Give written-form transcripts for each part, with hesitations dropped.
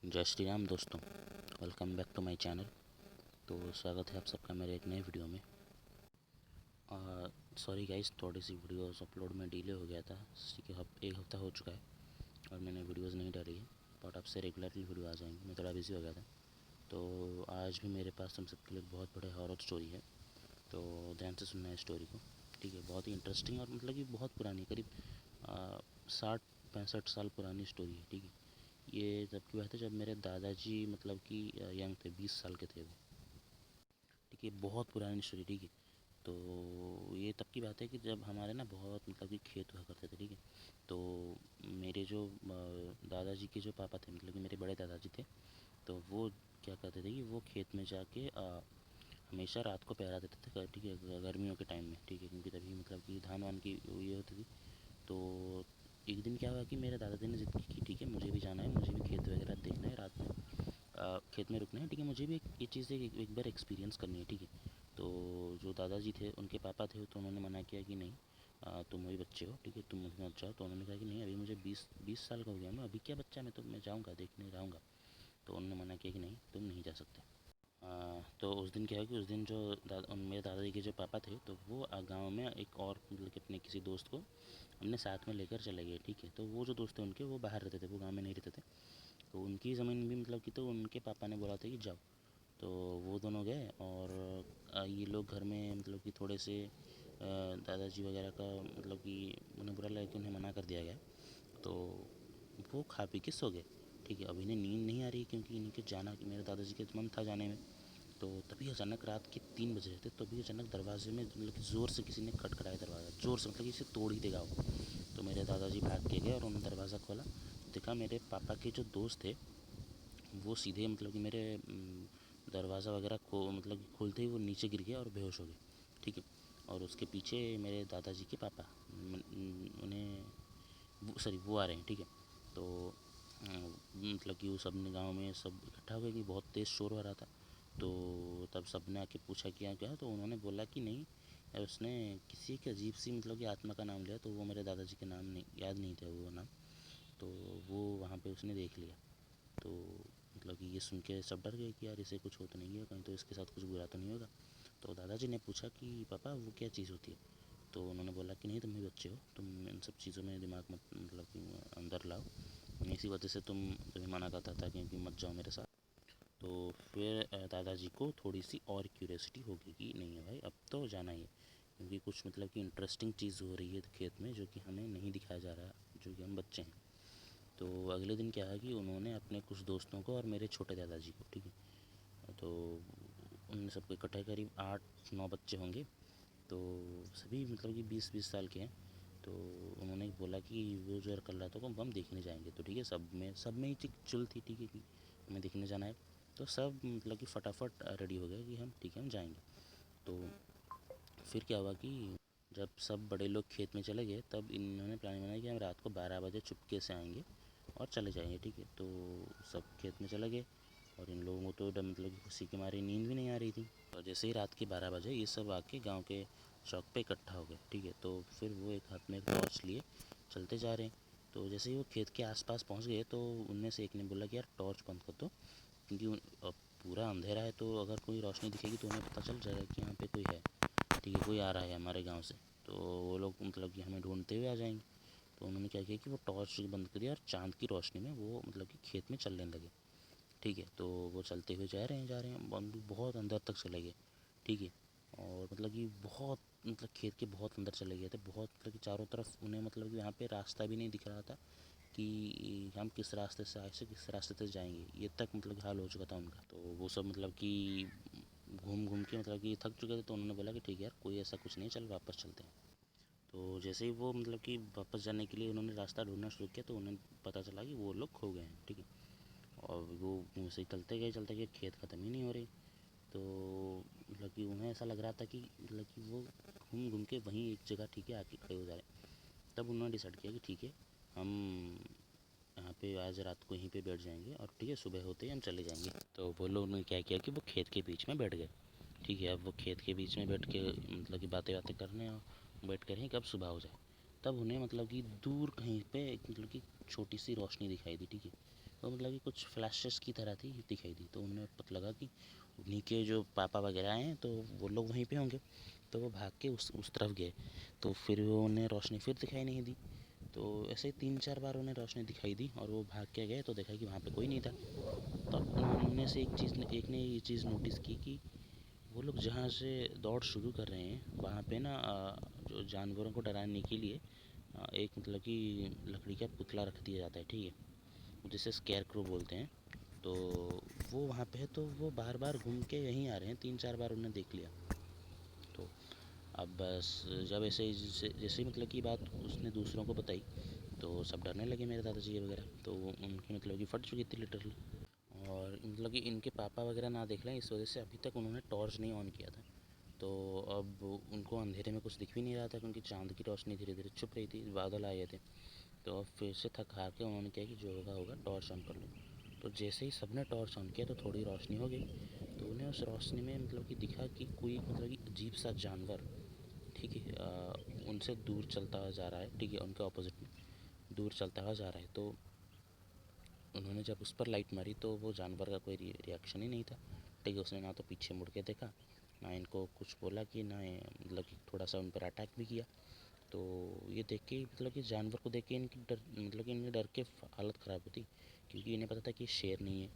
जय श्री राम दोस्तों। Welcome back to my channel. तो स्वागत है आप सबका मेरे एक नए वीडियो में। सॉरी गाइस, थोड़ी सी वीडियोस अपलोड में डिले हो गया था। एक हफ़्ता हो चुका है और मैंने वीडियोस नहीं डाली है, बट आपसे रेगुलरली वीडियो आ जाएंगी। मैं थोड़ा बिजी हो गया था। तो आज भी मेरे पास तुम सबके लिए बहुत बड़े हॉरर स्टोरी है, तो ध्यान से सुनना है स्टोरी को। ठीक है, बहुत ही इंटरेस्टिंग और मतलब कि बहुत पुरानी, करीब 60-65 साल पुरानी स्टोरी है। ठीक है, ये तब की बात है जब मेरे दादाजी मतलब कि यंग थे, 20 साल के थे वो। ठीक है, बहुत पुरानी स्टोरी। ठीक है, तो ये तब की बात है कि जब हमारे ना बहुत मतलब कि खेत हुआ करते थे। ठीक है, तो मेरे जो दादाजी के जो पापा थे, मतलब कि मेरे बड़े दादाजी थे, तो वो क्या करते थे कि वो खेत में जाके हमेशा रात को पहरा देते थे। ठीक है, गर्मियों के टाइम में। ठीक है, क्योंकि तभी मतलब कि धान वान की ये होती थी। तो एक दिन क्या हुआ कि मेरे दादाजी ने ज़िद की कि ठीक है, मुझे भी जाना है, मुझे भी खेत वगैरह देखना है, रात में खेत में रुकना है। ठीक है, मुझे भी ये चीज़ एक बार एक्सपीरियंस करनी है। ठीक है, तो जो दादाजी थे उनके पापा थे, तो उन्होंने मना किया कि नहीं, तुम वही बच्चे हो। ठीक है, तुम मत जाओ। तो उन्होंने कहा कि नहीं, अभी मुझे 20 साल का हो गया, मैं अभी क्या बच्चा, मैं जाऊँगा, देखने जाऊँगा। तो उन्होंने मना किया कि नहीं, तुम नहीं जा सकते। तो उस दिन क्या है कि उस दिन जो मेरे दादाजी के जो पापा थे, तो वो गांव में एक और मतलब कि अपने किसी दोस्त को हमने साथ में लेकर चले गए। ठीक है, तो वो जो दोस्त थे उनके, वो बाहर रहते थे, वो गांव में नहीं रहते थे। तो उनकी ज़मीन भी मतलब कि, तो उनके पापा ने बोला था कि जाओ। तो वो दोनों गए और ये लोग घर में मतलब कि थोड़े से दादाजी वगैरह का मतलब कि उन्हें बुरा लगा कि उन्हें मना कर दिया गया। तो वो खा पी के सो गए। ठीक है, अब इन्हें नींद नहीं आ रही क्योंकि इनके जाना, कि मेरे दादाजी के मन था जाने में। तो तभी अचानक रात के 3 बज रहे थे, तभी अचानक दरवाजे में मतलब कि ज़ोर से किसी ने खटखटाया दरवाज़ा, ज़ोर से, मतलब कि इसे तोड़ ही देगा वो। तो मेरे दादाजी भाग के गए और उन्होंने दरवाज़ा खोला। देखा मेरे पापा के जो दोस्त थे, वो सीधे मतलब कि मेरे दरवाज़ा वगैरह को मतलब कि खोलते ही वो नीचे गिर गया और बेहोश हो गए। ठीक है, और उसके पीछे मेरे दादाजी के पापा, उन्हें सॉरी वो आ रहे हैं। ठीक है, तो मतलब कि वो सब ने गाँव में सब इकट्ठा हो गए कि बहुत तेज़ शोर हो रहा था। तो तब सब ने आके पूछा क्या क्या, तो उन्होंने बोला कि नहीं, उसने किसी एक अजीब सी मतलब कि आत्मा का नाम लिया। तो वो मेरे दादाजी के नाम नहीं याद नहीं थे वो नाम। तो वो वहाँ पे उसने देख लिया। तो मतलब कि ये सुन के सब डर गए कि यार इसे कुछ हो तो नहीं है, कहीं तो इसके साथ कुछ बुरा तो नहीं होगा। तो दादाजी ने पूछा कि पापा वो क्या चीज़ होती है। तो उन्होंने बोला कि नहीं, तुम भी बच्चे हो, तुम इन सब चीज़ों में दिमाग मत मतलब कि अंदर लाओ, इसी वजह से तुम्हें मना करता था कि मत जाओ मेरे साथ। तो फिर दादाजी को थोड़ी सी और क्यूरियोसिटी होगी कि नहीं है भाई, अब तो जाना ही है, क्योंकि कुछ मतलब कि इंटरेस्टिंग चीज़ हो रही है खेत में जो कि हमें नहीं दिखाया जा रहा है, जो कि हम बच्चे हैं। तो अगले दिन क्या है कि उन्होंने अपने कुछ दोस्तों को और मेरे छोटे दादाजी को, ठीक है, तो उन सबको इकट्ठा, करीब 8-9 बच्चे होंगे। तो सभी मतलब कि 20-20 साल के हैं। तो उन्होंने बोला कि वो जो कल रात को हम देखने जाएंगे। तो ठीक है, सब में ही चुल थी। ठीक है कि हमें देखने जाना है। तो सब मतलब कि फटाफट रेडी हो गए कि हम ठीक है, हम जाएंगे। तो फिर क्या हुआ कि जब सब बड़े लोग खेत में चले गए, तब इन्होंने प्लान बनाया कि हम रात को 12 बजे चुपके से आएंगे और चले जाएंगे। ठीक है, तो सब खेत में चले गए और इन लोगों को तो डर मतलब कि खुशी के मारे नींद भी नहीं आ रही थी। और जैसे ही रात के 12 बजे ये सब आके गांव के चौक पे इकट्ठा हो गए। ठीक है, तो फिर वो एक हाथ में टॉर्च लिए चलते जा रहे हैं। तो जैसे ही वो खेत के आसपास पहुंच गए, तो उनमें से एक ने बोला कि यार टॉर्च बंद कर दो, क्योंकि अब पूरा अंधेरा है, तो अगर कोई रोशनी दिखेगी तो उन्हें पता चल जाएगा कि यहाँ पे कोई है। ठीक है, कोई आ रहा है हमारे गांव से, तो वो लोग मतलब कि हमें ढूंढते हुए आ जाएंगे। तो उन्होंने क्या किया कि वो टॉर्च बंद कर दिया और चांद की रोशनी में वो मतलब कि खेत में चलने लगे। ठीक है, तो वो चलते हुए जा रहे हैं, बहुत अंदर तक चले गए। ठीक है, और मतलब कि बहुत मतलब खेत के बहुत अंदर चले गए थे, बहुत मतलब कि चारों तरफ उन्हें मतलब कि यहाँ पे रास्ता भी नहीं दिख रहा था कि हम किस रास्ते से आए से किस रास्ते से जाएंगे, ये तक मतलब कि हाल हो चुका था उनका। तो वो सब मतलब कि घूम घूम के मतलब कि थक चुके थे। तो उन्होंने बोला कि ठीक है यार, कोई ऐसा कुछ नहीं, चल वापस चलते हैं। तो जैसे ही वो मतलब कि वापस जाने के लिए उन्होंने रास्ता ढूंढना शुरू किया, तो उन्हें पता चला कि वो लोग खो गए हैं। ठीक है, और वो वैसे ही चलते गए, खेत ख़त्म ही नहीं हो रही। तो मतलब कि उन्हें ऐसा लग रहा था कि मतलब कि वो घूम घूम के वहीं एक जगह ठीक है आके खड़े हो जा रहे। तब उन्होंने डिसाइड किया कि ठीक है, हम यहाँ पे आज रात को यहीं पे बैठ जाएंगे और ठीक है, सुबह होते ही हम चले जाएंगे। तो वो लोग ने क्या किया कि वो खेत के बीच में बैठ गए। ठीक है, अब वो खेत के बीच में बैठ के मतलब कि बातें बातें करने और बैठ कर ही कब सुबह हो जाए। तब उन्हें मतलब कि दूर कहीं पे एक मतलब कि छोटी सी रोशनी दिखाई दी। ठीक है, तो मतलब कि कुछ फ्लैशेस की तरह थी दिखाई दी। तो उन्हें पता लगा कि उन्हीं के जो पापा वगैरह आए हैं तो वो लोग वहीं पे होंगे। तो वो भाग के उस तरफ गए। तो फिर वो उन्हें रोशनी फिर दिखाई नहीं दी। तो ऐसे 3-4 बार उन्हें रोशनी दिखाई दी और वो भाग के गए तो देखा कि वहाँ पे कोई नहीं था। तब उनमें से एक ने ये चीज़ नोटिस की कि वो लोग जहाँ से दौड़ शुरू कर रहे हैं वहाँ पे ना जो जानवरों को डराने के लिए एक मतलब कि लकड़ी का पुतला रख दिया जाता है, ठीक है, जिसे स्केयर क्रो बोलते हैं। तो वो वहाँ पे है तो वो बार बार घूम के यहीं आ रहे हैं, 3-4 बार उन्हें देख लिया। तो अब बस जब ऐसे जैसे ही मतलब की बात उसने दूसरों को बताई तो सब डरने लगे मेरे दादाजी वगैरह। तो उनकी मतलब कि फट चुकी थी लिटरली। और मतलब कि इनके पापा वगैरह ना देख लें इस वजह से अभी तक उन्होंने टॉर्च नहीं ऑन किया था। तो अब उनको अंधेरे में कुछ दिख भी नहीं रहा था क्योंकि चांद की रोशनी धीरे धीरे छुप रही थी, बादल आए थे। तो अब फिर से थक हार के उन्होंने किया कि जो होगा होगा, टॉर्च ऑन कर लो। तो जैसे ही सबने टॉर्च ऑन किया तो थोड़ी रोशनी हो गई। तो उन्हें उस रोशनी में मतलब कि दिखा कि कोई मतलब कि अजीब सा जानवर, ठीक है, उनसे दूर चलता हुआ जा रहा है, ठीक है, उनके ऑपोजिट में दूर चलता हुआ जा रहा है। तो उन्होंने जब उस पर लाइट मारी तो वो जानवर का कोई रिएक्शन ही नहीं था, ठीक है। उसने ना तो पीछे मुड़ के देखा, ना इनको कुछ बोला कि ना मतलब कि थोड़ा सा उन पर अटैक भी किया। तो ये देख के मतलब कि जानवर को देख के इनकी डर मतलब कि इनके डर के हालत ख़राब होती, क्योंकि इन्हें पता था कि ये शेर नहीं है,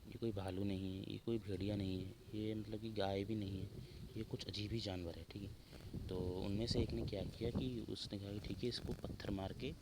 ये कोई भालू नहीं है, ये कोई भेड़िया नहीं है, ये मतलब कि गाय भी नहीं है, ये कुछ अजीब ही जानवर है, ठीक है। तो उनमें से एक ने क्या किया कि उसने कहा कि ठीक है, इसको पत्थर मार के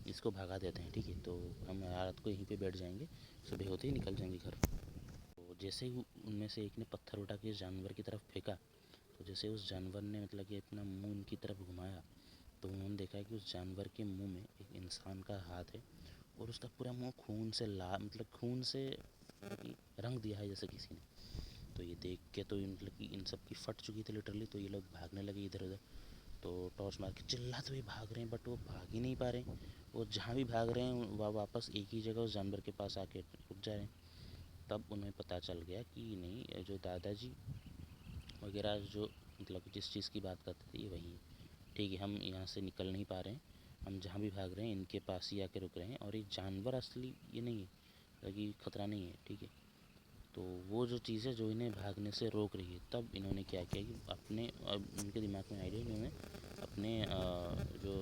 इसको भगा देते हैं, ठीक है। तो हम रात को यहीं पे बैठ जाएंगे, सुबह होते ही निकल जाएंगे घर। तो जैसे ही उनमें से एक ने पत्थर उठा के इस जानवर की तरफ फेंका, तो जैसे उस जानवर ने मतलब कि अपना मुंह उनकी तरफ घुमाया तो उन्होंने देखा कि उस जानवर के मुंह में एक इंसान का हाथ है और उसका पूरा मुंह खून से मतलब खून से मतलब कि रंग दिया है जैसे किसी ने। तो ये देख के तो मतलब कि इन सब की फट चुकी थी लिटरली। तो ये लोग भागने लगे इधर उधर। तो टॉर्च मार के चिल्ला तो भी भाग रहे हैं बट वो भाग ही नहीं पा रहे हैं। वो जहाँ भी भाग रहे हैं वह वापस एक ही जगह उस जानवर के पास आके रुक जा रहे हैं। तब उन्हें पता चल गया कि नहीं, जो दादाजी वगैरह जो मतलब जिस चीज़ की बात करते थे ये वही है, ठीक है। हम यहाँ से निकल नहीं पा रहे हैं, हम जहाँ भी भाग रहे हैं इनके पास ही आके रुक रहे हैं और ये जानवर असली ये नहीं है, ताकि खतरा नहीं है, ठीक है। तो वो जो चीज़ है जो इन्हें भागने से रोक रही है, तब इन्होंने क्या किया कि अपने इनके दिमाग में आइडिया, इन्होंने अपने जो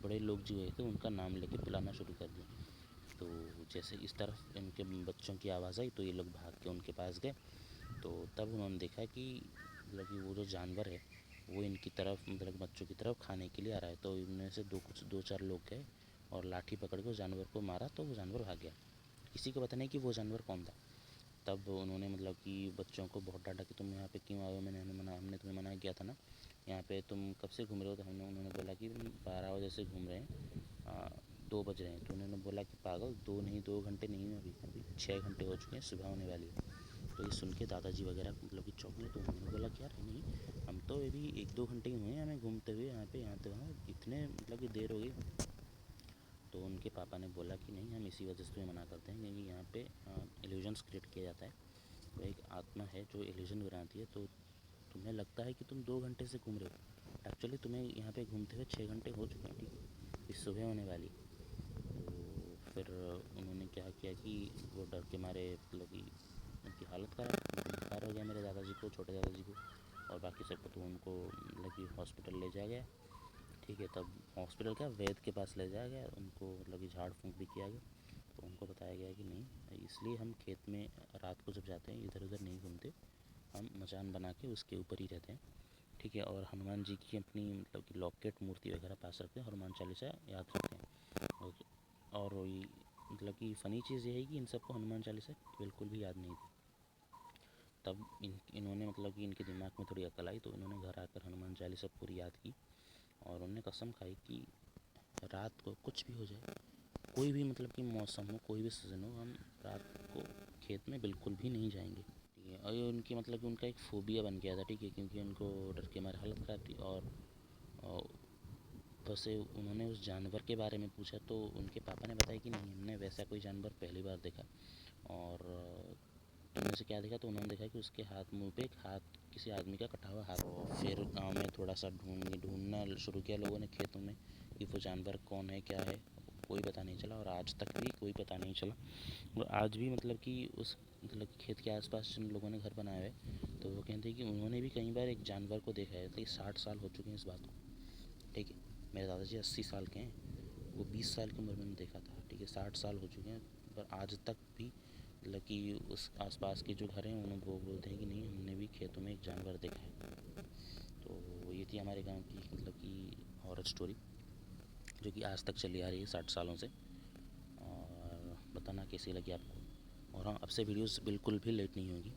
बड़े लोग जो गए थे उनका नाम लेके बुलाना शुरू कर दिया। तो जैसे इस तरफ इनके बच्चों की आवाज़ आई तो ये लोग भाग के उनके पास गए। तो तब उन्होंने देखा कि मतलब कि वो जो जानवर है वो इनकी तरफ मतलब बच्चों की तरफ खाने के लिए आ रहा है। तो इनमें से दो चार लोग गए और लाठी पकड़ के उस जानवर को मारा तो वो जानवर भाग गया। किसी को पता नहीं कि वो जानवर कौन था। तब उन्होंने मतलब कि बच्चों को बहुत डांटा कि तुम यहाँ पे क्यों आए हो, हमने तुम्हें मना किया था ना, यहाँ पे तुम कब से घूम रहे हो। तो उन्होंने बोला कि 12 बजे से घूम रहे हैं, 2 बज रहे हैं। तो उन्होंने बोला कि पागल, 2 घंटे नहीं हुए, अभी अभी 6 घंटे हो चुके हैं, सुबह होने वाली है। तो ये सुन के दादाजी वगैरह मतलब कि चौंक गए। तो उन्होंने बोला कि यार नहीं, हम तो अभी 1-2 घंटे ही हुए हैं हमें घूमते हुए यहाँ पे वहाँ, इतने मतलब कि देर हो गई। तो उनके पापा ने बोला कि नहीं, हम इसी वजह से तुम्हें मना करते हैं क्योंकि यहाँ पे इल्यूजन्स क्रिएट किया जाता है। तो एक आत्मा है जो इल्यूजन बनाती है। तो तुम्हें लगता है कि तुम 2 घंटे से घूम रहे हो, एक्चुअली तुम्हें यहाँ पे घूमते हुए 6 घंटे हो चुके हैं, ठीक है, फिर सुबह होने वाली। तो फिर उन्होंने क्या किया कि वो डर के मारे मतलब कि उनकी हालत ख़राब, बुखार हो गया मेरे दादाजी को, छोटे दादाजी को, और बाकी सबको। तो उनको मतलब कि हॉस्पिटल ले जाया गया, ठीक है। तब हॉस्पिटल क्या, वैद्य के पास ले जाया गया, उनको मतलब कि झाड़ फूँक भी किया गया। तो उनको बताया गया कि नहीं, इसलिए हम खेत में रात को जब जाते हैं इधर उधर नहीं घूमते, हम मचान बना के उसके ऊपर ही रहते हैं, ठीक है। और हनुमान जी की अपनी मतलब कि लॉकेट मूर्ति वगैरह पास रखते हैं, हनुमान चालीसा याद रखते हैं। और वही मतलब कि फ़नी चीज़ ये है कि इन सबको हनुमान चालीसा बिल्कुल भी याद नहीं थी। तब इन्होंने मतलब कि इनके दिमाग में थोड़ी अकल आई तो इन्होंने घर आकर हनुमान चालीसा पूरी याद की और उन्होंने कसम खाई कि रात को कुछ भी हो जाए, कोई भी मतलब कि मौसम हो, कोई भी सीज़न हो, हम रात को खेत में बिल्कुल भी नहीं जाएंगे, ठीक है। और ये उनकी मतलब कि उनका एक फ़ोबिया बन गया था, ठीक है, क्योंकि उनको डर के मारे हालत ख़राब थी। और वैसे उन्होंने उस जानवर के बारे में पूछा तो उनके पापा ने बताया कि नहीं, हमने वैसा कोई जानवर पहली बार देखा। और तुमने से क्या देखा, तो उन्होंने देखा कि उसके हाथ, मुंह पे एक हाथ, किसी आदमी का कटा हुआ हाथ। और फिर गांव में थोड़ा सा ढूंढना शुरू किया लोगों ने खेतों में कि वो जानवर कौन है क्या है। कोई पता नहीं चला, और आज तक भी कोई पता नहीं चला। और आज भी मतलब कि उस मतलब खेत के आसपास जिन लोगों ने घर बनाया है, तो वो कहते हैं कि उन्होंने भी कई बार एक जानवर को देखा है। तो 60 साल हो चुके हैं इस बात को, ठीक है। मेरे दादाजी 80 साल के हैं, वो 20 साल की उम्र में देखा था, ठीक है। 60 साल हो चुके हैं, पर आज तक भी मतलब कि उस आसपास के जो घर हैं उन्हें वो बोलते हैं कि नहीं, हमने भी खेतों में एक जानवर देखा है। तो ये थी हमारे गांव की मतलब कि हॉरर स्टोरी, जो कि आज तक चली आ रही है 60 सालों से। और बताना कैसी लगी आपको। और हाँ, अब से वीडियोस बिल्कुल भी लेट नहीं होगी।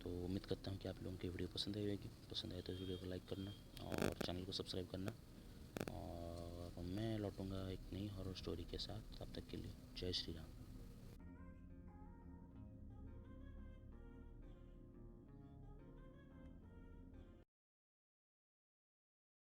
तो उम्मीद करता हूँ कि आप लोगों की वीडियो पसंद आई होगी। पसंद आए तो वीडियो को लाइक करना और चैनल को सब्सक्राइब करना। और मैं लौटूंगा एक नई हॉरर स्टोरी के साथ, तब तक के लिए जय श्री राम।